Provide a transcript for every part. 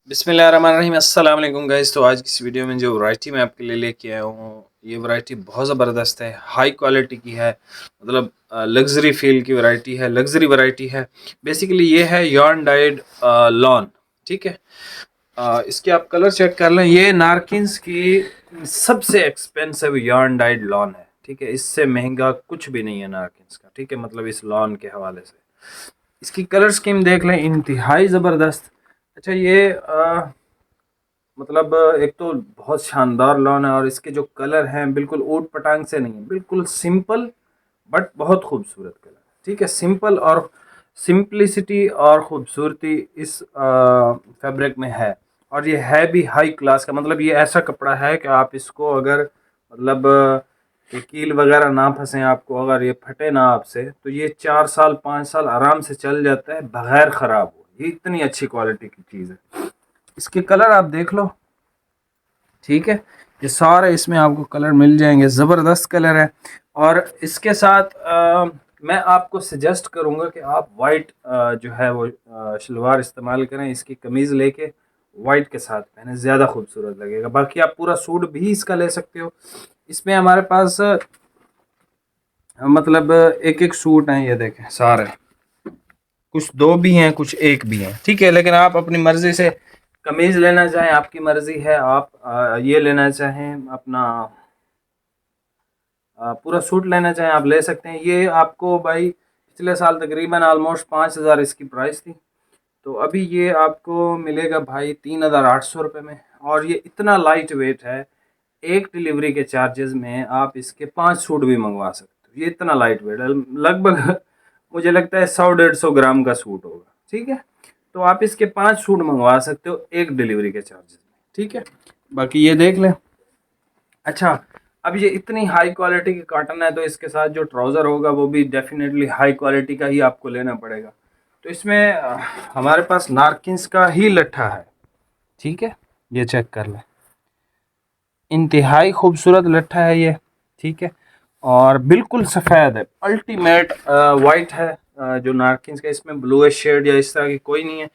बिस्मिल्लाहिर्रहमानिर्रहीम। अस्सलाम वालेकुम गाइस। तो आज की इस वीडियो में जो वैरायटी मैं आपके लिए लेके आया हूँ, ये वैरायटी बहुत ज़बरदस्त है, हाई क्वालिटी की है। मतलब लग्जरी फील की वैरायटी है, लग्जरी वैरायटी है। बेसिकली ये है यार्न डाइड लॉन। ठीक है, इसके आप कलर चेक कर लें। ये नारकिन्स की सबसे एक्सपेंसिव यार्न डाइड लॉन है। ठीक है, इससे महंगा कुछ भी नहीं है नारकिन्स का। ठीक है, मतलब इस लॉन के हवाले से इसकी कलर स्कीम देख लें, इंतहाई ज़बरदस्त। अच्छा, ये मतलब एक तो बहुत शानदार लॉन है और इसके जो कलर हैं बिल्कुल ऊट पटांग से नहीं है, बिल्कुल सिंपल बट बहुत खूबसूरत कलर। ठीक है, सिंपल और सिंपलिसिटी और खूबसूरती इस फैब्रिक में है। और ये है भी हाई क्लास का। मतलब ये ऐसा कपड़ा है कि आप इसको अगर मतलब कि कील वगैरह ना फंसे आपको, अगर ये फटे ना आपसे, तो ये 4 साल 5 साल आराम से चल जाता है बगैर ख़राब हो। ये इतनी अच्छी क्वालिटी की चीज़ है। इसके कलर आप देख लो। ठीक है, ये सारे इसमें आपको कलर मिल जाएंगे, ज़बरदस्त कलर है। और इसके साथ मैं आपको सजेस्ट करूंगा कि आप वाइट जो है वो शलवार इस्तेमाल करें। इसकी कमीज़ लेके वाइट के साथ पहने, ज़्यादा खूबसूरत लगेगा। बाकी आप पूरा सूट भी इसका ले सकते हो। इसमें हमारे पास मतलब एक एक सूट हैं, ये देखें सारे, कुछ दो भी हैं कुछ एक भी हैं। ठीक है, लेकिन आप अपनी मर्ज़ी से कमीज़ लेना चाहें, आपकी मर्ज़ी है। आप ये लेना चाहें अपना पूरा सूट लेना चाहें, आप ले सकते हैं। ये आपको भाई पिछले साल तकरीबन ऑलमोस्ट 5,000 इसकी प्राइस थी। तो अभी ये आपको मिलेगा भाई 3,800 रुपये में। और ये इतना लाइट वेट है, एक डिलीवरी के चार्जेस में आप इसके 5 सूट भी मंगवा सकते हो। ये इतना लाइट वेट है, लगभग मुझे लगता है 100-150 ग्राम का सूट होगा। ठीक है, तो आप इसके 5 सूट मंगवा सकते हो एक डिलीवरी के चार्जेस में। ठीक है, बाकी ये देख लें। अच्छा, अब ये इतनी हाई क्वालिटी की कॉटन है, तो इसके साथ जो ट्राउज़र होगा वो भी डेफिनेटली हाई क्वालिटी का ही आपको लेना पड़ेगा। तो इसमें हमारे पास नारकिन्स का ही लट्ठा है। ठीक है, ये चेक कर लें, इंतहाई खूबसूरत लट्ठा है ये। ठीक है, और बिल्कुल सफ़ेद है, अल्टीमेट वाइट है। जो नारकिन्स का इसमें ब्लू शेड या इस तरह की कोई नहीं है।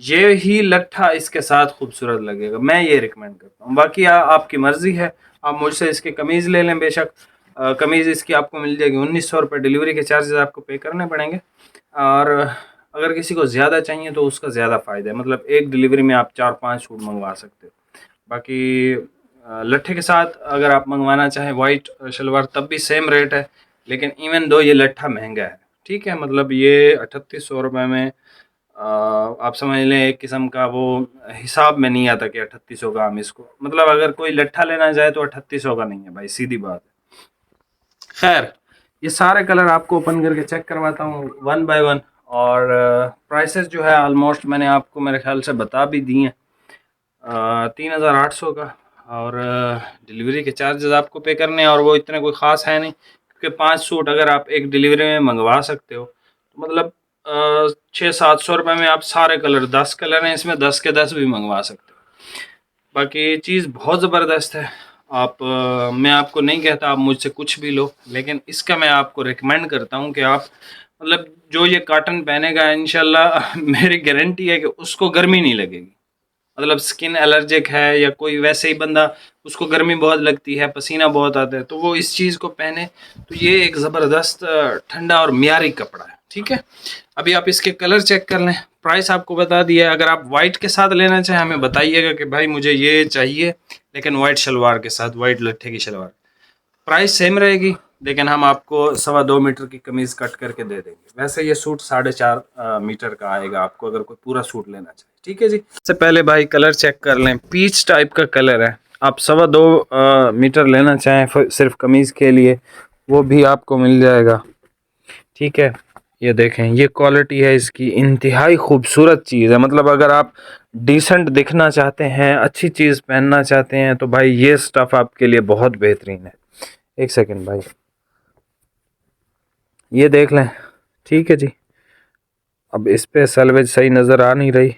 ये ही लट्ठा इसके साथ खूबसूरत लगेगा, मैं ये रिकमेंड करता हूँ। बाकी आपकी मर्ज़ी है, आप मुझसे इसकी कमीज़ ले लें। बेशक कमीज़ इसकी आपको मिल जाएगी 1,900 रुपये। डिलीवरी के चार्जेस आपको पे करने पड़ेंगे। और अगर किसी को ज़्यादा चाहिए तो उसका ज़्यादा फ़ायदा है, मतलब एक डिलीवरी में आप 4-5 सूट मंगवा सकते हो। बाकी लट्ठे के साथ अगर आप मंगवाना चाहें वाइट शलवार, तब भी सेम रेट है। लेकिन इवन दो ये लट्ठा महंगा है। ठीक है, मतलब ये 3,800 रुपये में आप समझ लें एक किस्म का वो हिसाब में नहीं आता कि 3,800 का हम इसको, मतलब अगर कोई लट्ठा लेना चाहे तो 3,800 का नहीं है भाई, सीधी बात है। खैर, ये सारे कलर आपको ओपन करके चेक करवाता हूँ वन बाय वन। और प्राइसेस जो है ऑलमोस्ट मैंने आपको मेरे ख्याल से बता भी दिए हैं। 3,800 का, और डिलीवरी के चार्जेस आपको पे करने हैं, और वो इतने कोई ख़ास है नहीं, क्योंकि 5 सूट अगर आप एक डिलीवरी में मंगवा सकते हो तो मतलब 600-700 रुपये में आप सारे कलर, 10 कलर हैं इसमें, 10 के 10 भी मंगवा सकते हो। बाकी चीज़ बहुत ज़बरदस्त है। आप मैं आपको नहीं कहता आप मुझसे कुछ भी लो, लेकिन इसका मैं आपको रिकमेंड करता हूँ कि आप मतलब जो ये कॉटन पहनेगा इंशाल्लाह मेरी गारंटी है कि उसको गर्मी नहीं लगेगी। मतलब स्किन एलर्जिक है या कोई वैसे ही बंदा, उसको गर्मी बहुत लगती है, पसीना बहुत आता है, तो वो इस चीज़ को पहने तो ये एक ज़बरदस्त ठंडा और मियारी कपड़ा है। ठीक है, अभी आप इसके कलर चेक कर लें। प्राइस आपको बता दिया है। अगर आप वाइट के साथ लेना चाहें हमें बताइएगा कि भाई मुझे ये चाहिए, लेकिन वाइट शलवार के साथ, वाइट लट्ठे की शलवार, प्राइस सेम रहेगी। लेकिन हम आपको 2.25 मीटर की कमीज़ कट करके दे देंगे। वैसे ये सूट 4.5 मीटर का आएगा आपको अगर कोई पूरा सूट लेना चाहे। ठीक है जी, सबसे पहले भाई कलर चेक कर लें। पीच टाइप का कलर है। आप 2.25 मीटर लेना चाहें सिर्फ कमीज़ के लिए, वो भी आपको मिल जाएगा। ठीक है, ये देखें, ये क्वालिटी है इसकी, इंतहाई खूबसूरत चीज़ है। मतलब अगर आप डिसेंट दिखना चाहते हैं, अच्छी चीज़ पहनना चाहते हैं, तो भाई ये स्टफ़ आपके लिए बहुत बेहतरीन है। एक सेकंड भाई, ये देख लें। ठीक है जी, अब इस पे सलवेज सही नज़र आ नहीं रही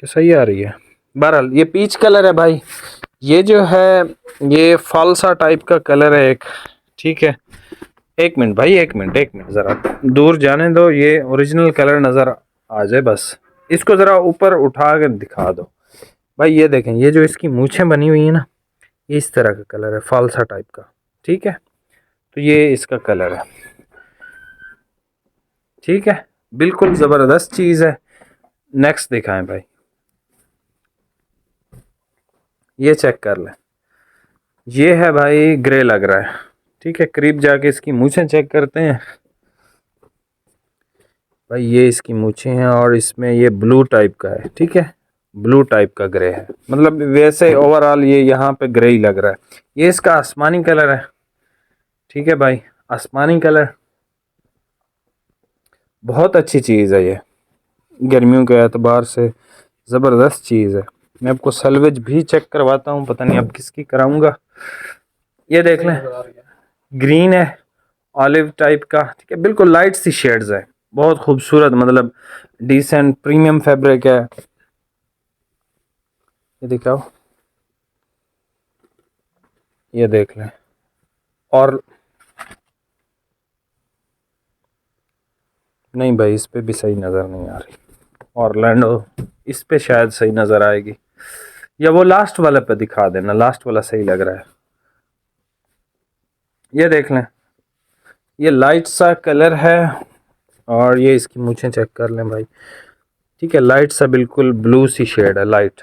कि सही आ रही है। बहरहाल ये पीच कलर है भाई। ये जो है ये फालसा टाइप का कलर है एक। ठीक है, एक मिनट भाई, एक मिनट ज़रा दूर जाने दो, ये ओरिजिनल कलर नज़र आ जाए बस। इसको ज़रा ऊपर उठा कर दिखा दो भाई। ये देखें, ये जो इसकी मूछें बनी हुई है ना, ये इस तरह का कलर है, फालसा टाइप का। ठीक है, तो ये इसका कलर है। ठीक है, बिल्कुल ज़बरदस्त चीज़ है। नेक्स्ट दिखाएं भाई, ये चेक कर लें। ये है भाई ग्रे लग रहा है। ठीक है, करीब जाके इसकी मूछें चेक करते हैं भाई। ये इसकी मूछें हैं और इसमें ये ब्लू टाइप का है। ठीक है, ब्लू टाइप का ग्रे है, मतलब वैसे ओवरऑल ये यहाँ पे ग्रे ही लग रहा है। ये इसका आसमानी कलर है। ठीक है भाई, आसमानी कलर बहुत अच्छी चीज़ है ये, गर्मियों के एतबार से ज़बरदस्त चीज़ है। मैं आपको सलवेज भी चेक करवाता हूँ, पता नहीं अब किसकी कराऊंगा। ये देख लें, ग्रीन है, ऑलिव टाइप का। ठीक है, बिल्कुल लाइट सी शेड्स है, बहुत खूबसूरत, मतलब डिसेंट प्रीमियम फैब्रिक है। ये दिखाओ, ये देख लें। और नहीं भाई, इस पे भी सही नज़र नहीं आ रही। ऑरलैंडो इस पे शायद सही नज़र आएगी, या वो लास्ट वाले पे दिखा देना, लास्ट वाला सही लग रहा है। ये देख लें, ये लाइट सा कलर है और ये इसकी मूछें चेक कर लें भाई। ठीक है, लाइट सा बिल्कुल ब्लू सी शेड है, लाइट।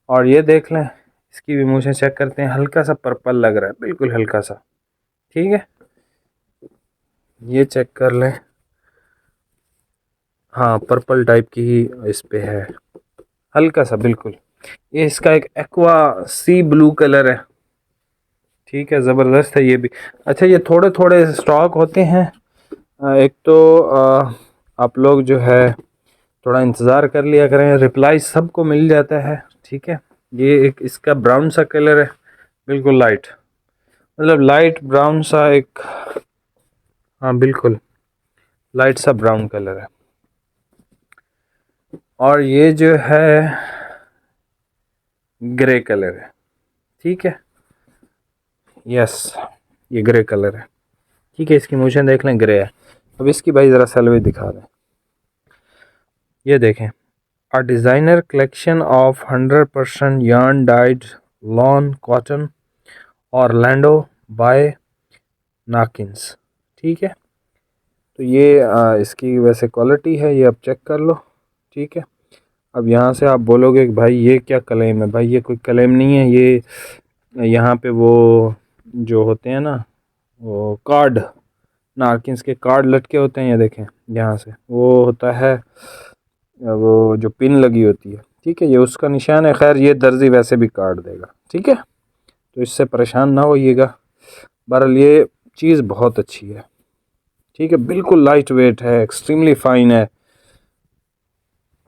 और ये देख लें, इसकी भी मूछें चेक करते हैं, हल्का सा पर्पल लग रहा है, बिल्कुल हल्का सा। ठीक है, ये चेक कर लें, हाँ पर्पल टाइप की ही इस पे है, हल्का सा बिल्कुल। ये इसका एक एक्वा सी ब्लू कलर है। ठीक है, ज़बरदस्त है ये भी। अच्छा, ये थोड़े थोड़े स्टॉक होते हैं। एक तो आप लोग जो है थोड़ा इंतज़ार कर लिया करें, रिप्लाई सबको मिल जाता है। ठीक है, ये एक इसका ब्राउन सा कलर है, बिल्कुल लाइट, मतलब लाइट ब्राउन सा एक, हाँ बिल्कुल लाइट सा ब्राउन कलर है। और ये जो है ग्रे कलर है। ठीक है, यस, ये ग्रे कलर है। ठीक है, इसकी मूछें देख लें, ग्रे है। अब इसकी भाई ज़रा सलवे दिखा दें। ये देखें, a designer collection of 100% yarn dyed lawn cotton Orlando by Nakins. ठीक है, तो ये इसकी वैसे क्वालिटी है, ये आप चेक कर लो। ठीक है, अब यहाँ से आप बोलोगे कि भाई ये क्या क्लेम है, भाई ये कोई क्लेम नहीं है। ये यहाँ पे वो जो होते हैं ना, वो कार्ड, नारकिन्स के कार्ड लटके होते हैं, ये देखें यहाँ से वो होता है, वो जो पिन लगी होती है। ठीक है, ये उसका निशान है। खैर, ये दर्जी वैसे भी काट देगा। ठीक है, तो इससे परेशान ना होइएगा। बहरहाल ये चीज़ बहुत अच्छी है। ठीक है, बिल्कुल लाइट वेट है, एक्सट्रीमली फाइन है।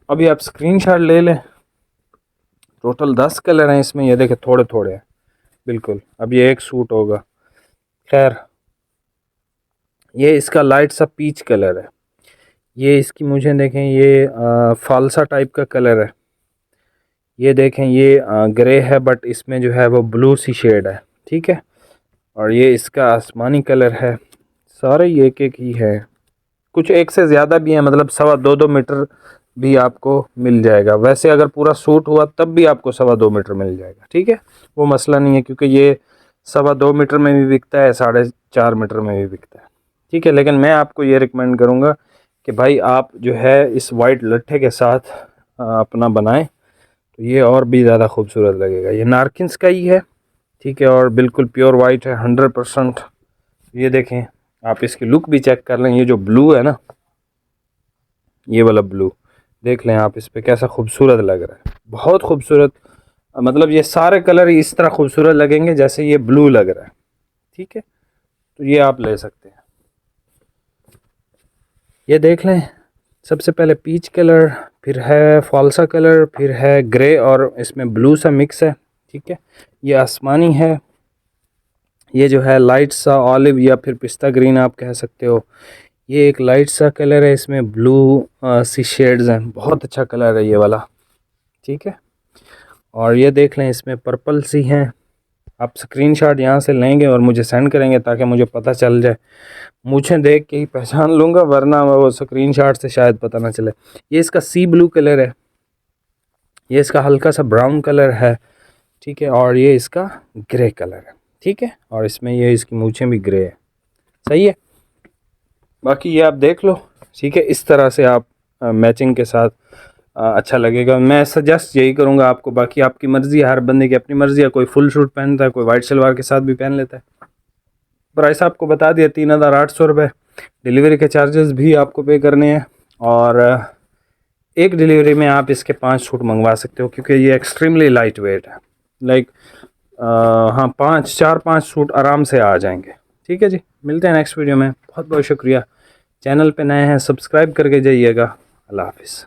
अभी आप स्क्रीनशॉट ले लें। टोटल 10 कलर हैं इसमें, ये देखें थोड़े थोड़े हैं बिल्कुल। अब ये एक सूट होगा। खैर, ये इसका लाइट सा पीच कलर है। ये इसकी मुझे देखें, ये फालसा टाइप का कलर है। ये देखें, ये ग्रे है, बट इसमें जो है वो ब्लू सी शेड है। ठीक है, और ये इसका आसमानी कलर है। सारे एक एक ही है, कुछ एक से ज़्यादा भी है, मतलब 2.25 मीटर भी आपको मिल जाएगा। वैसे अगर पूरा सूट हुआ तब भी आपको 2.25 मीटर मिल जाएगा। ठीक है, वो मसला नहीं है, क्योंकि ये 2.25 मीटर में भी बिकता है, 4.5 मीटर में भी बिकता है। ठीक है, लेकिन मैं आपको ये रिकमेंड करूँगा कि भाई आप जो है इस वाइट लट्ठे के साथ अपना बनाएं, तो ये और भी ज़्यादा खूबसूरत लगेगा। ये नारकिन्स का ही है। ठीक है, और बिल्कुल प्योर वाइट है, 100%। ये देखें, आप इसकी लुक भी चेक कर लें। ये जो ब्लू है ना, ये वाला ब्लू देख लें आप, इस पर कैसा खूबसूरत लग रहा है, बहुत खूबसूरत। मतलब ये सारे कलर इस तरह खूबसूरत लगेंगे जैसे ये ब्लू लग रहा है। ठीक है, तो ये आप ले सकते हैं। ये देख लें, सबसे पहले पीच कलर, फिर है फालसा कलर, फिर है ग्रे और इसमें ब्लू सा मिक्स है। ठीक है, ये आसमानी है। ये जो है लाइट सा ऑलिव या फिर पिस्ता ग्रीन आप कह सकते हो। ये एक लाइट सा कलर है, इसमें ब्लू सी शेड्स हैं, बहुत अच्छा कलर है ये वाला। ठीक है, और ये देख लें, इसमें पर्पल सी हैं। आप स्क्रीनशॉट यहाँ से लेंगे और मुझे सेंड करेंगे ताकि मुझे पता चल जाए, मुझे देख के ही पहचान लूँगा, वरना वो स्क्रीनशॉट से शायद पता ना चले। ये इसका सी ब्लू कलर है, ये इसका हल्का सा ब्राउन कलर है, ठीक है, और ये इसका ग्रे कलर है, ठीक है, और इसमें ये इसकी मूछें भी ग्रे है, सही है। बाकी ये आप देख लो, ठीक है, इस तरह से आप मैचिंग के साथ अच्छा लगेगा। मैं सजेस्ट यही करूँगा आपको, बाकी आपकी मर्ज़ी है, हर बंदे की अपनी मर्ज़ी है, कोई फुल सूट पहनता है, कोई वाइट शलवार के साथ भी पहन लेता है। प्राइस आपको बता दिया 3800 रुपये। डिलीवरी के चार्जेस भी आपको पे करने हैं, और एक डिलीवरी में आप इसके 5 सूट मंगवा सकते हो, क्योंकि ये एक्सट्रीमली लाइट वेट है। लाइक हाँ, 4-5 सूट आराम से आ जाएंगे। ठीक है जी, मिलते हैं नेक्स्ट वीडियो में। बहुत बहुत शुक्रिया। चैनल पे नए हैं, सब्सक्राइब करके जाइएगा। अल्लाह हाफिज़।